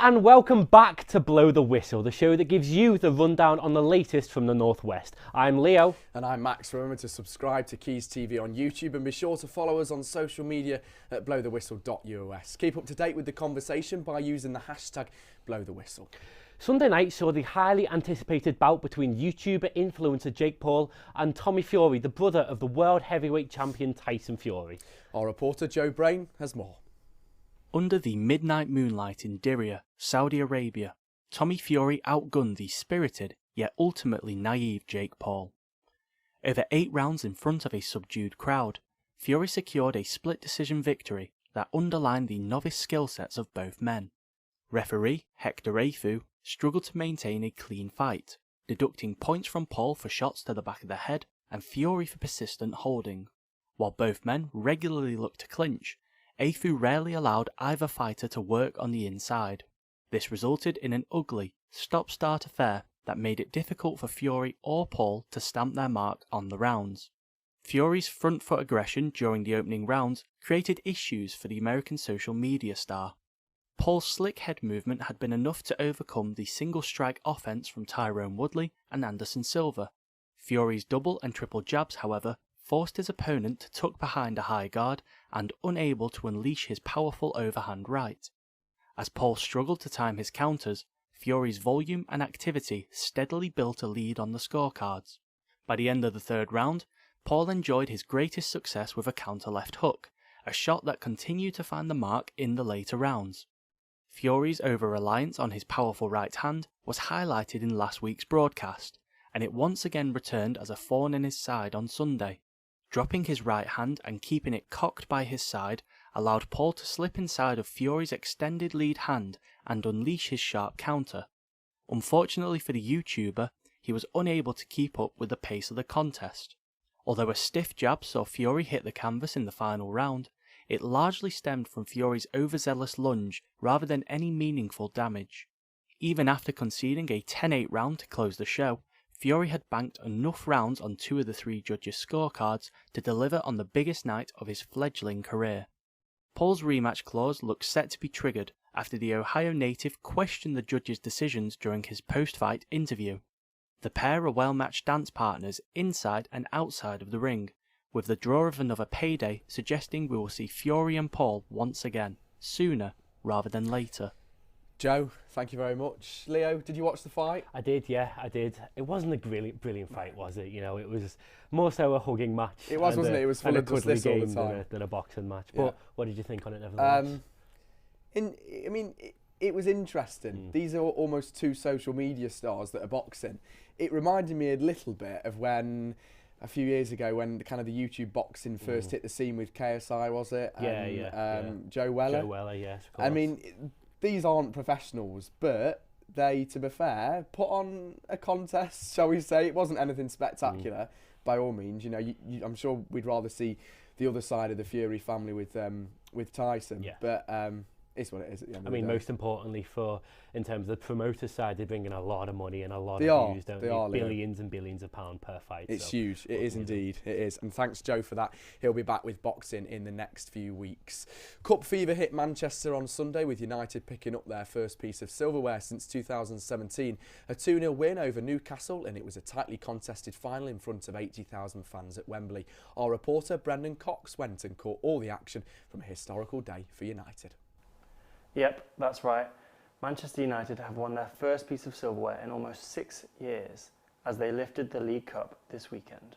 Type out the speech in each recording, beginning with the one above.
and welcome back to Blow the Whistle, the show that gives you the rundown on the latest from the Northwest. I'm Leo. And I'm Max. Remember to subscribe to Quays TV on YouTube and be sure to follow us on social media at blowthewhistle.us. Keep up to date with the conversation by using the hashtag #BlowTheWhistle. Sunday night saw the highly anticipated bout between YouTuber influencer Jake Paul and Tommy Fury, the brother of the world heavyweight champion Tyson Fury. Our reporter Joe Brain has more. Under the midnight moonlight in Diriyah, Saudi Arabia, Tommy Fury outgunned the spirited yet ultimately naive Jake Paul. Over 8 rounds in front of a subdued crowd, Fury secured a split decision victory that underlined the novice skill sets of both men. Referee Hector Afu struggled to maintain a clean fight, deducting points from Paul for shots to the back of the head and Fury for persistent holding. While both men regularly looked to clinch, Afu rarely allowed either fighter to work on the inside. This resulted in an ugly, stop-start affair that made it difficult for Fury or Paul to stamp their mark on the rounds. Fury's front foot aggression during the opening rounds created issues for the American social media star. Paul's slick head movement had been enough to overcome the single-strike offense from Tyrone Woodley and Anderson Silva. Fury's double and triple jabs, however, forced his opponent to tuck behind a high guard and unable to unleash his powerful overhand right. As Paul struggled to time his counters, Fury's volume and activity steadily built a lead on the scorecards. By the end of the third round, Paul enjoyed his greatest success with a counter left hook, a shot that continued to find the mark in the later rounds. Fury's over-reliance on his powerful right hand was highlighted in last week's broadcast, and it once again returned as a thorn in his side on Sunday. Dropping his right hand and keeping it cocked by his side allowed Paul to slip inside of Fury's extended lead hand and unleash his sharp counter. Unfortunately for the YouTuber, he was unable to keep up with the pace of the contest. Although a stiff jab saw Fury hit the canvas in the final round, it largely stemmed from Fury's overzealous lunge rather than any meaningful damage. Even after conceding a 10-8 round to close the show, Fury had banked enough rounds on 2 of the 3 judges' scorecards to deliver on the biggest night of his fledgling career. Paul's rematch clause looked set to be triggered after the Ohio native questioned the judges' decisions during his post-fight interview. The pair are well-matched dance partners inside and outside of the ring, with the draw of another payday suggesting we will see Fury and Paul once again, sooner rather than later. Joe, thank you very much. Leo, did you watch the fight? I did, yeah, I did. It wasn't a brilliant fight, was it? You know, it was more so a hugging match. It was, wasn't it? It was full of just this all the time. Than a boxing match. Yeah. But what did you think on it, nevertheless? It was interesting. These are almost 2 social media stars that are boxing. It reminded me a little bit of when, a few years ago, when kind of the YouTube boxing first hit the scene with KSI, was it? Joe Weller. Joe Weller, yes, of course. I mean, these aren't professionals, but they, to be fair, put on a contest, shall we say. It wasn't anything spectacular, by all means. You know, I'm sure we'd rather see the other side of the Fury family with Tyson, but it's what it is at the end of the day. Most importantly, in terms of the promoter side, they bring in a lot of money and a lot of views, don't they? Billions and billions of pounds per fight. It's huge. It is indeed. It is. And thanks, Joe, for that. He'll be back with boxing in the next few weeks. Cup fever hit Manchester on Sunday, with United picking up their first piece of silverware since 2017. A 2-0 win over Newcastle, and it was a tightly contested final in front of 80,000 fans at Wembley. Our reporter, Brendan Cox, went and caught all the action from a historical day for United. Yep, that's right. Manchester United have won their first piece of silverware in almost 6 years as they lifted the League Cup this weekend.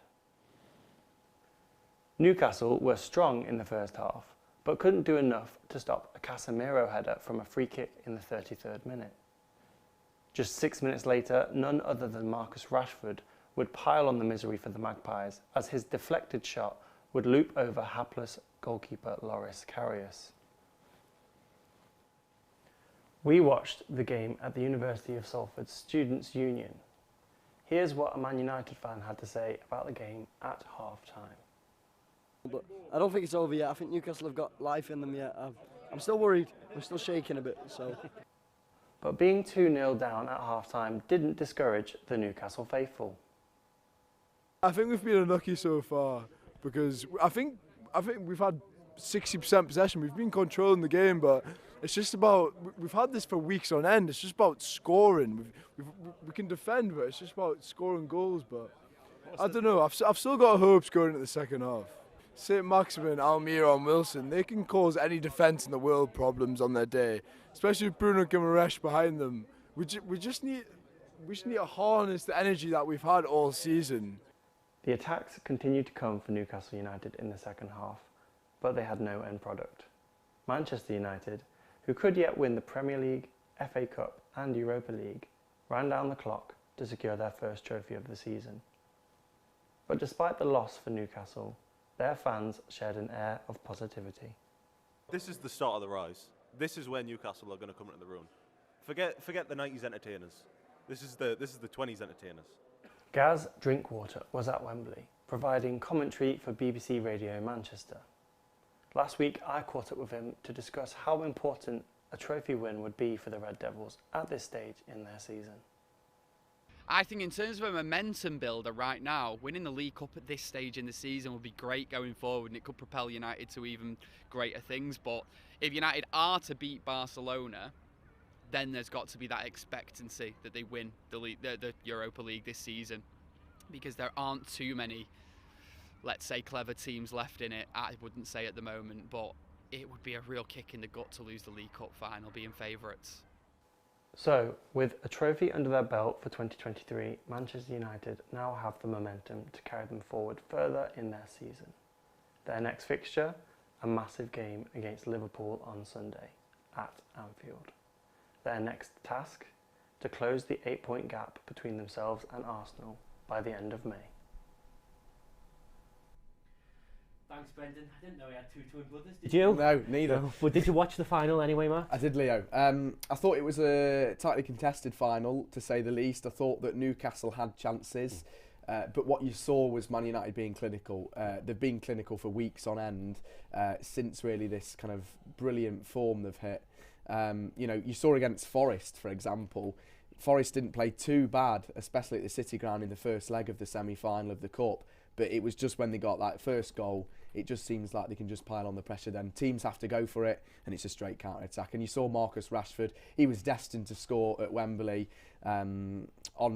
Newcastle were strong in the first half, but couldn't do enough to stop a Casemiro header from a free kick in the 33rd minute. Just 6 minutes later, none other than Marcus Rashford would pile on the misery for the Magpies as his deflected shot would loop over hapless goalkeeper Loris Karius. We watched the game at the University of Salford Students' Union. Here's what a Man United fan had to say about the game at half-time. But I don't think it's over yet. I think Newcastle have got life in them yet. I'm still worried. I'm still shaking a bit. So. But being 2-0 down at half-time didn't discourage the Newcastle faithful. I think we've been unlucky so far because I think we've had 60% possession. We've been controlling the game, but It's just about, we've had this for weeks on end, it's just about scoring. We can defend, but it's just about scoring goals. But I don't know, I've still got hopes going into the second half. St. Maximin, Almira and Wilson, they can cause any defence in the world problems on their day, especially with Bruno Guimaraes behind them. We just need to harness the energy that we've had all season. The attacks continued to come for Newcastle United in the second half, but they had no end product. Manchester United, who could yet win the Premier League, FA Cup and Europa League, ran down the clock to secure their first trophy of the season. But despite the loss for Newcastle, their fans shared an air of positivity. This is the start of the rise. This is where Newcastle are going to come into the run. Forget the 90s entertainers. This is the 20s entertainers. Gaz Drinkwater was at Wembley, providing commentary for BBC Radio Manchester. Last week I caught up with him to discuss how important a trophy win would be for the Red Devils at this stage in their season. I think in terms of a momentum builder right now, winning the League Cup at this stage in the season would be great going forward, and it could propel United to even greater things. But if United are to beat Barcelona, then there's got to be that expectancy that they win the Europa League this season, because there aren't too many, let's say, clever teams left in it. I wouldn't say at the moment, but it would be a real kick in the gut to lose the League Cup final, being favourites. So, with a trophy under their belt for 2023, Manchester United now have the momentum to carry them forward further in their season. Their next fixture, a massive game against Liverpool on Sunday at Anfield. Their next task, to close the 8-point gap between themselves and Arsenal by the end of May. Thanks, Brendan. I didn't know he had two twin brothers. Did you? No, neither. No. But did you watch the final anyway, Mark? I did, Leo. I thought it was a tightly contested final, to say the least. I thought that Newcastle had chances, but what you saw was Man United being clinical. They've been clinical for weeks on end since really this kind of brilliant form they've hit. You know, you saw against Forest, for example. Forest didn't play too bad, especially at the City Ground in the first leg of the semi-final of the Cup. But it was just when they got that first goal, it just seems like they can just pile on the pressure then. Teams have to go for it, and it's a straight counter-attack. And you saw Marcus Rashford, he was destined to score at Wembley on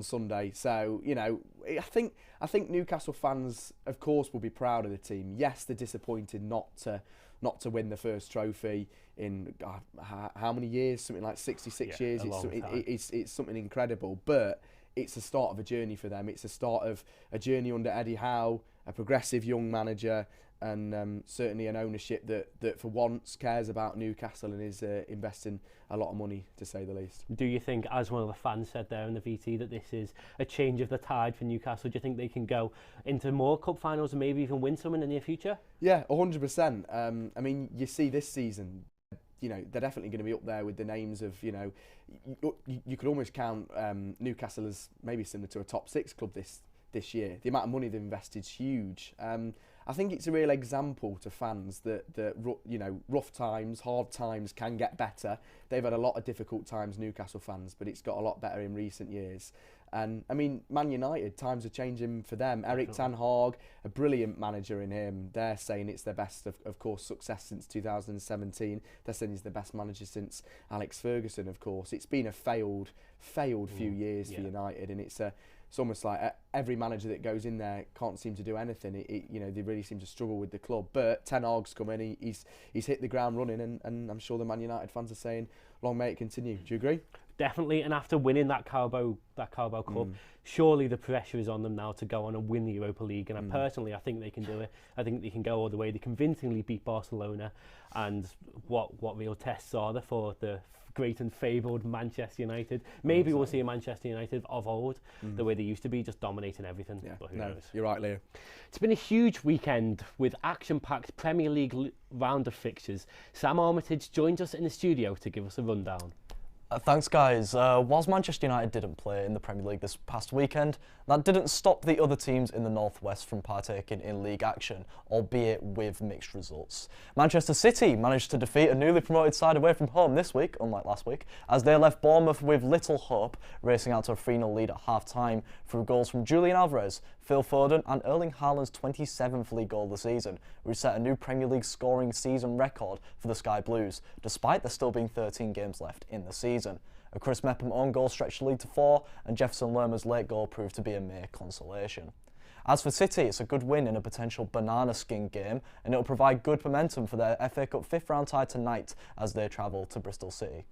Sunday. So, you know, I think Newcastle fans, of course, will be proud of the team. Yes, they're disappointed not to win the first trophy in how many years? Something like 66 years. It's something incredible, but it's the start of a journey for them. It's the start of a journey under Eddie Howe, a progressive young manager, and certainly an ownership that for once cares about Newcastle and is investing a lot of money, to say the least. Do you think, as one of the fans said there in the VT, that this is a change of the tide for Newcastle? Do you think they can go into more cup finals and maybe even win some in the near future? Yeah, 100%. I mean, you see this season, you know, they're definitely going to be up there with the names of, you know, you could almost count Newcastle as maybe similar to a top 6 club this year. The amount of money they've invested is huge. I think it's a real example to fans that you know, rough times, hard times can get better. They've had a lot of difficult times, Newcastle fans, but it's got a lot better in recent years. And I mean, Man United, times are changing for them. Eric Ten Hag, a brilliant manager in him. They're saying it's their best, of course, success since 2017. They're saying he's the best manager since Alex Ferguson, of course. It's been a failed few years for United, and it's almost like every manager that goes in there can't seem to do anything. You know, they really seem to struggle with the club. But Ten Hag's come in, he's hit the ground running, and I'm sure the Man United fans are saying, long may it continue. Do you agree? Definitely, and after winning that Carabao Cup, surely the pressure is on them now to go on and win the Europa League. And I think they can do it. I think they can go all the way. They convincingly beat Barcelona, and what real tests are there for the great and fabled Manchester United? Maybe we'll see a Manchester United of old, the way they used to be, just dominating everything. Yeah, but who knows? You're right, Leo. It's been a huge weekend with action-packed Premier League round of fixtures. Sam Armitage joins us in the studio to give us a rundown. Thanks, guys. Whilst Manchester United didn't play in the Premier League this past weekend, that didn't stop the other teams in the North West from partaking in league action, albeit with mixed results. Manchester City managed to defeat a newly promoted side away from home this week, unlike last week, as they left Bournemouth with little hope, racing out to a 3-0 lead at half-time through goals from Julian Alvarez, Phil Foden and Erling Haaland's 27th league goal of the season, which set a new Premier League scoring season record for the Sky Blues, despite there still being 13 games left in the season. A Chris Mepham own goal stretched the lead to 4, and Jefferson Lerma's late goal proved to be a mere consolation. As for City, it's a good win in a potential banana skin game, and it will provide good momentum for their FA Cup 5th round tie tonight as they travel to Bristol City.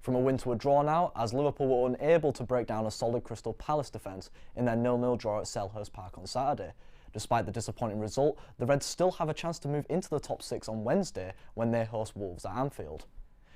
From a win to a draw now, as Liverpool were unable to break down a solid Crystal Palace defence in their 0-0 draw at Selhurst Park on Saturday. Despite the disappointing result, the Reds still have a chance to move into the top 6 on Wednesday when they host Wolves at Anfield.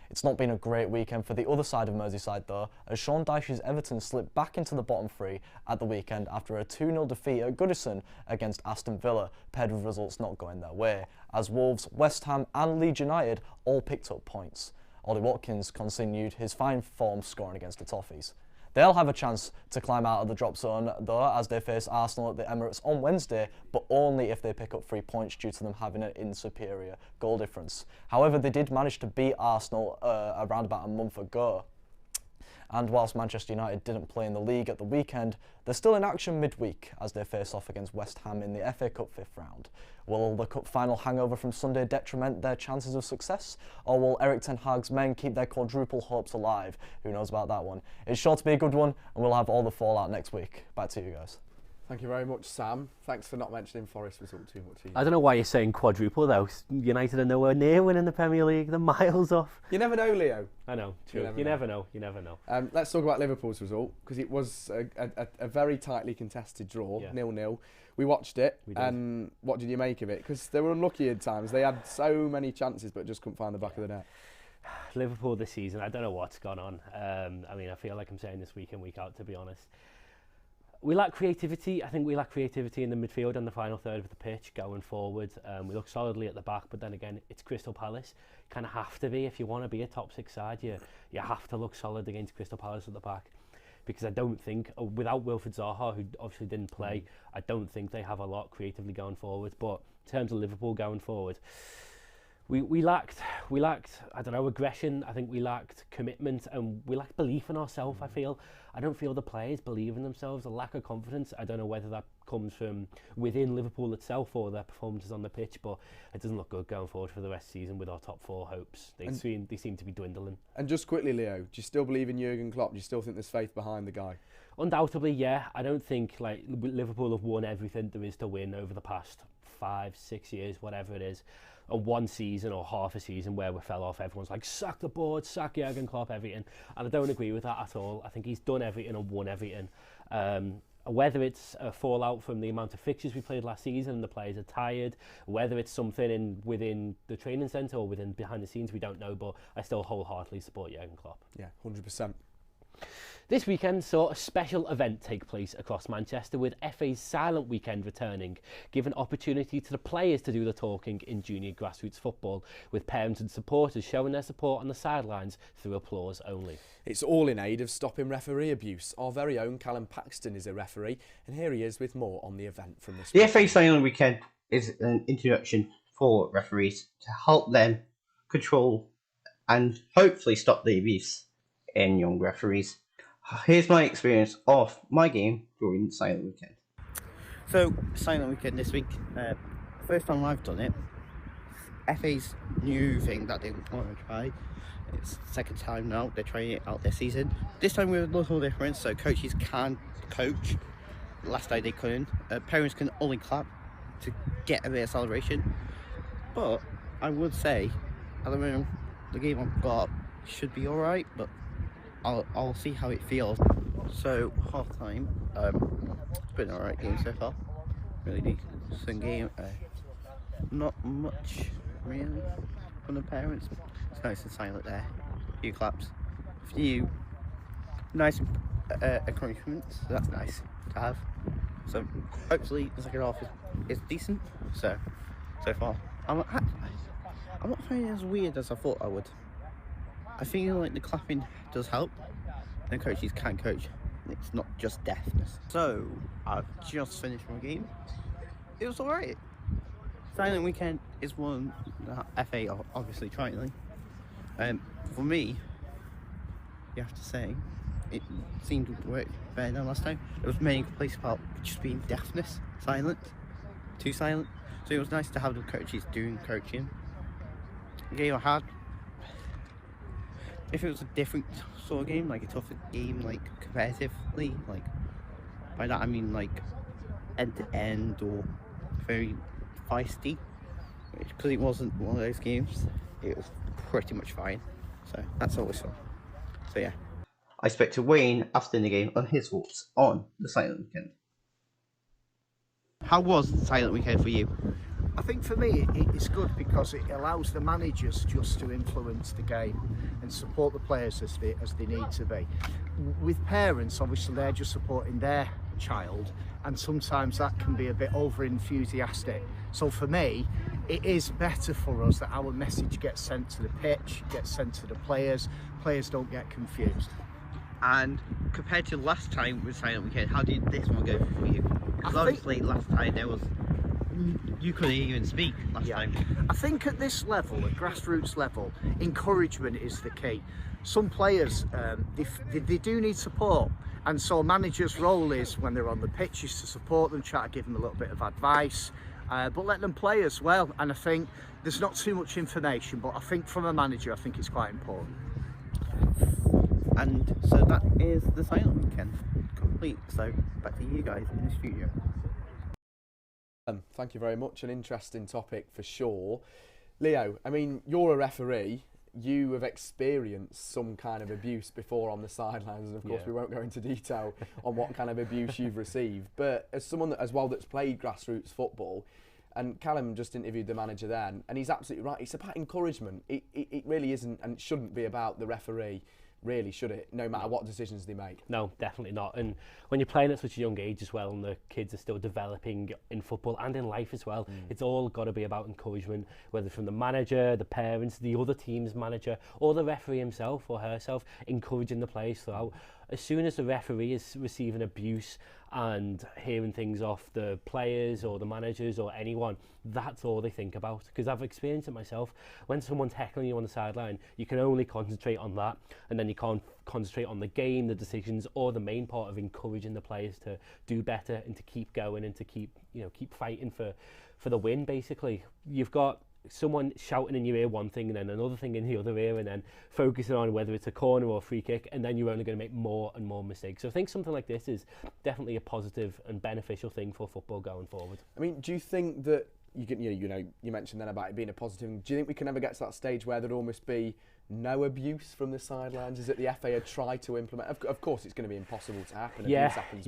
It's not been a great weekend for the other side of Merseyside though, as Sean Dyche's Everton slipped back into the bottom 3 at the weekend after a 2-0 defeat at Goodison against Aston Villa, paired with results not going their way, as Wolves, West Ham and Leeds United all picked up points. Ollie Watkins continued his fine form scoring against the Toffees. They'll have a chance to climb out of the drop zone though as they face Arsenal at the Emirates on Wednesday, but only if they pick up 3 points due to them having an insuperior goal difference. However, they did manage to beat Arsenal around about a month ago. And whilst Manchester United didn't play in the league at the weekend, they're still in action midweek as they face off against West Ham in the FA Cup 5th round. Will the cup final hangover from Sunday detriment their chances of success, or will Erik ten Hag's men keep their quadruple hopes alive? Who knows about that one? It's sure to be a good one, and we'll have all the fallout next week. Back to you guys. Thank you very much, Sam. Thanks for not mentioning Forest result too much either. I don't know why you're saying quadruple though. United are nowhere near winning the Premier League. They're miles off. You never know, Leo. I know, true. You never know. Let's talk about Liverpool's result, because it was a very tightly contested draw, 0-0. We watched it, and what did you make of it? Because they were unlucky at times. They had so many chances, but just couldn't find the back of the net. Liverpool this season, I don't know what's gone on. I mean, I feel like I'm saying this week in, week out, to be honest. We lack creativity. I think we lack creativity in the midfield and the final third of the pitch going forward. We look solidly at the back, but then again, it's Crystal Palace. Kind of have to be if you want to be a top 6 side. You have to look solid against Crystal Palace at the back, because I don't think, without Wilfried Zaha, who obviously didn't play, I don't think they have a lot creatively going forward. But in terms of Liverpool going forward, we lacked, I don't know, aggression. I think we lacked commitment, and we lacked belief in ourselves. I don't feel the players believe in themselves. A lack of confidence. I don't know whether that comes from within Liverpool itself or their performances on the pitch, but it doesn't look good going forward for the rest of the season with our top 4 hopes. They seem to be dwindling. And just quickly, Leo, do you still believe in Jurgen Klopp? Do you still think there's faith behind the guy? Undoubtedly, yeah. I don't think like Liverpool have won everything there is to win over the past 5-6 years, whatever it is. And one season or half a season where we fell off, everyone's like, sack the board, sack Jurgen Klopp, everything. And I don't agree with that at all. I think he's done everything and won everything. Whether it's a fallout from the amount of fixtures we played last season and the players are tired, whether it's something within the training centre or within behind the scenes, we don't know, but I still wholeheartedly support Jurgen Klopp. Yeah, 100%. This weekend saw a special event take place across Manchester, with FA's Silent Weekend returning, giving opportunity to the players to do the talking in junior grassroots football, with parents and supporters showing their support on the sidelines through applause only. It's all in aid of stopping referee abuse. Our very own Callum Paxton is a referee, and here he is with more on the event from this week. The FA Silent Weekend is an introduction for referees to help them control and hopefully stop the abuse in young referees. Here's my experience of my game during Silent Weekend. So, Silent Weekend this week, first time I've done it. FA's new thing that they want to try. It's the second time now they're trying it out this season. This time with a little difference, so coaches can coach. Last night they couldn't. Parents can only clap to get a bit of celebration. But I would say, at the moment, the game I've got should be alright, but I'll see how it feels. So half time, it's been an alright game so far. Really decent game. Not much really from the parents. It's nice and silent there. A few claps, a few nice encouragements. That's nice to have. So hopefully the second half is decent. So far, I'm not finding it as weird as I thought I would. I feel like the clapping does help, and coaches can coach. It's not just deafness. So, I've just finished my game. It was alright. Silent Weekend is one that FA are obviously trying. For me, you have to say, it seemed to work better than last time. There was many complaints about just being deafness, silent, too silent. So it was nice to have the coaches doing coaching. The game I had, if it was a different sort of game, like a tougher game, like competitively, like by that I mean like end to end or very feisty, because it wasn't one of those games, it was pretty much fine. So that's always fun. So yeah. I spoke to Wayne after the game on his thoughts on the silent weekend. How was the silent weekend for you? I think for me it's good because it allows the managers just to influence the game and support the players as they need to be. With parents, obviously they're just supporting their child, and sometimes that can be a bit over enthusiastic. So for me, it is better for us that our message gets sent to the pitch, gets sent to the players don't get confused. And compared to last time with silent weekend, how did this one go for you? Because obviously last time you couldn't even speak last time. I think at this level, at grassroots level, encouragement is the key. Some players, they do need support, and so a manager's role is, when they're on the pitch, is to support them, try to give them a little bit of advice, but let them play as well. And I think there's not too much information, but I think from a manager, I think it's quite important. And so that is the silent weekend complete. So back to you guys in the studio. Thank you very much. An interesting topic for sure. Leo, I mean, you're a referee. You have experienced some kind of abuse before on the sidelines, and of course we won't go into detail on what kind of abuse you've received. But as someone that, as well, that's played grassroots football, and Callum just interviewed the manager then, and he's absolutely right. It's about encouragement. It really isn't, and it shouldn't be about the referee. Really, should it? No matter what decisions they make. No, definitely not. And when you're playing at such a young age as well, and the kids are still developing in football and in life as well, it's all got to be about encouragement, whether from the manager, the parents, the other team's manager, or the referee himself or herself, encouraging the players throughout. As soon as the referee is receiving abuse and hearing things off the players or the managers or anyone, that's all they think about. Because I've experienced it myself. When someone's heckling you on the sideline, you can only concentrate on that, and then you can't concentrate on the game, the decisions, or the main part of encouraging the players to do better and to keep going and to keep fighting for the win. Basically, you've got someone shouting in your ear one thing and then another thing in the other ear, and then focusing on whether it's a corner or a free kick, and then you're only going to make more and more mistakes. So I think something like this is definitely a positive and beneficial thing for football going forward. I mean, do you think that you mentioned then about it being a positive? Do you think we can ever get to that stage where there'd almost be no abuse from the sidelines? Is it the FA had tried to implement? Of course, it's going to be impossible to happen. Abuse happens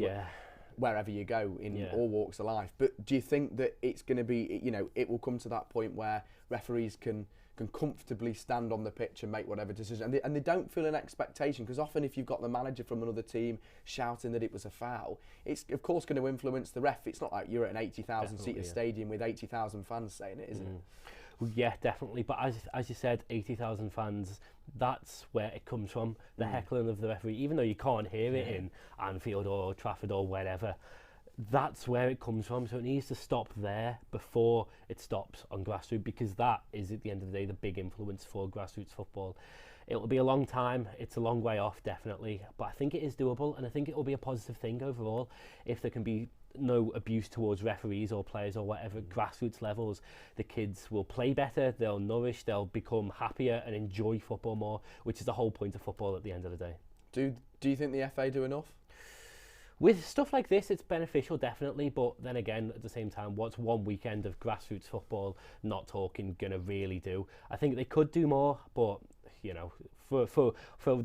wherever you go in all walks of life. But do you think that it's going to be, it will come to that point where referees can comfortably stand on the pitch and make whatever decision, and they don't feel an expectation? Because often if you've got the manager from another team shouting that it was a foul, it's of course going to influence the ref. It's not like you're at an 80,000 seater stadium with 80,000 fans saying it, isn't it? Well, yeah, definitely. But as you said, 80,000 fans, that's where it comes from, the heckling of the referee. Even though you can't hear it in Anfield or Trafford or wherever, that's where it comes from. So it needs to stop there before it stops on grassroots, because that is, at the end of the day, the big influence for grassroots football. It will be a long time. It's a long way off, definitely. But I think it is doable, and I think it will be a positive thing overall if there can be no abuse towards referees or players or whatever. Grassroots levels, the kids will play better, they'll nourish, they'll become happier and enjoy football more, which is the whole point of football at the end of the day. Do you think the FA do enough? With stuff like this, it's beneficial, definitely, but then again, at the same time, what's one weekend of grassroots football not talking gonna really do? I think they could do more, but for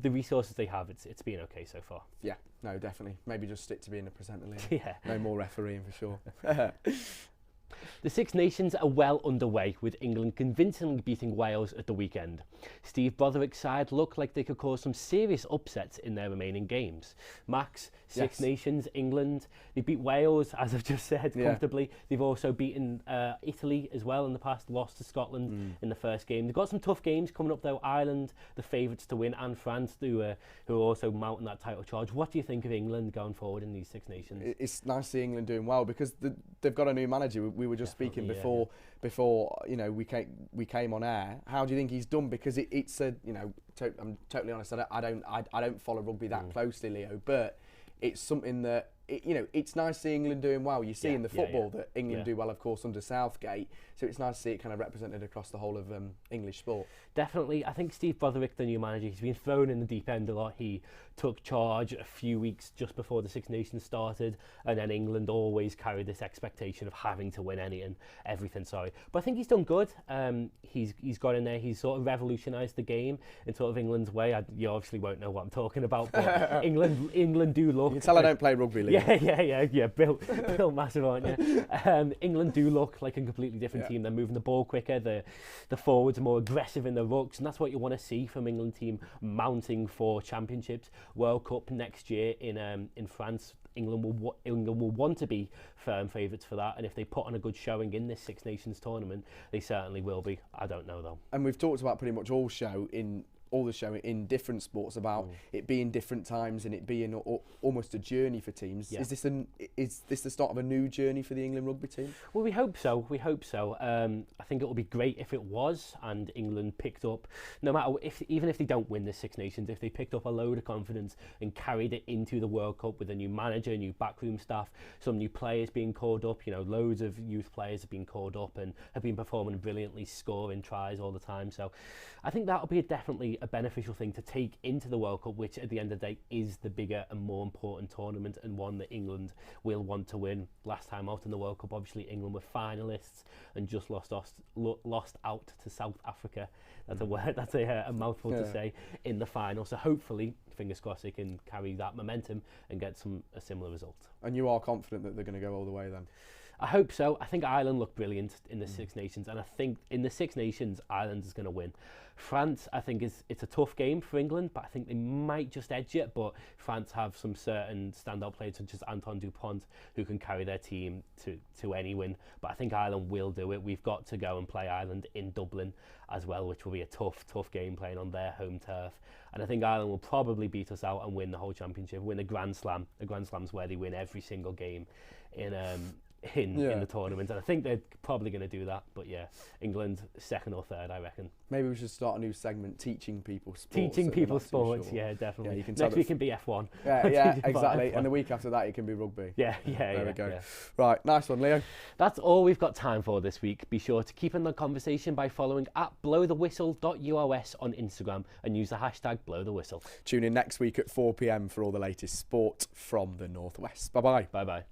the resources they have, it's been okay so far. Yeah, no, definitely. Maybe just stick to being a presenter league. Yeah. No more refereeing for sure. The Six Nations are well underway, with England convincingly beating Wales at the weekend. Steve Broderick's side look like they could cause some serious upsets in their remaining games. Max, Six Nations, England, they beat Wales, as I've just said, comfortably. They've also beaten Italy as well in the past, lost to Scotland in the first game. They've got some tough games coming up though. Ireland, the favourites to win, and France, who are also mounting that title charge. What do you think of England going forward in these Six Nations? It's nice to see England doing well, because they've got a new manager. we were just speaking Definitely, before you know we came on air. How do you think he's done? Because it's a, you know, I'm totally honest. I don't follow rugby that closely, Leo, but it's something that you know, it's nice to see England doing well. You see in the football that England do well, of course, under Southgate. So it's nice to see it kind of represented across the whole of English sport. Definitely. I think Steve Broderick, the new manager, he's been thrown in the deep end a lot. He took charge a few weeks just before the Six Nations started, and then England always carried this expectation of having to win everything. But I think he's done good. He's got in there. He's sort of revolutionised the game in sort of England's way. You obviously won't know what I'm talking about, but England do look. You can tell I don't play rugby, Leo. Yeah. Bill massive, aren't you? England do look like a completely different team. They're moving the ball quicker. The forwards are more aggressive in the rucks, and that's what you want to see from England team mounting for championships. World Cup next year in France. England will want to be firm favourites for that, and if they put on a good showing in this Six Nations tournament, they certainly will be. I don't know though. And we've talked about pretty much all the show in different sports about it being different times and it being almost a journey for teams. Is this the start of a new journey for the England rugby team? Well, we hope so. I think it will be great if it was, and England picked up, no matter even if they don't win the Six Nations, if they picked up a load of confidence and carried it into the World Cup with a new manager, new backroom staff, some new players being called up. You know, loads of youth players have been called up and have been performing brilliantly, scoring tries all the time. So I think that'll be definitely a beneficial thing to take into the World Cup, which at the end of the day is the bigger and more important tournament, and one that England will want to win. Last time out in the World Cup, obviously England were finalists and just lost out to South Africa. That's a word. That's a mouthful to say in the final. So hopefully, fingers crossed, they can carry that momentum and get a similar result. And you are confident that they're going to go all the way then? I hope so. I think Ireland looked brilliant in the Six Nations, and I think in the Six Nations, Ireland is going to win. France, I think it's a tough game for England, but I think they might just edge it. But France have some certain standout players such as Antoine Dupont who can carry their team to any win. But I think Ireland will do it. We've got to go and play Ireland in Dublin as well, which will be a tough game playing on their home turf. And I think Ireland will probably beat us out and win the whole championship, win a Grand Slam. A Grand Slam's where they win every single game in the tournament, and I think they're probably going to do that. But yeah, England second or third, I reckon. Maybe we should start a new segment, teaching people sports. Teaching people sports, yeah, definitely. Yeah, you can Next week can be F1. Yeah, exactly. And the week after that, it can be rugby. There we go. Yeah. Right, nice one, Leo. That's all we've got time for this week. Be sure to keep in the conversation by following @blowthewhistle.us on Instagram and use the hashtag #blowthewhistle. Tune in next week at 4 p.m. for all the latest sport from the Northwest. Bye-bye. Bye-bye.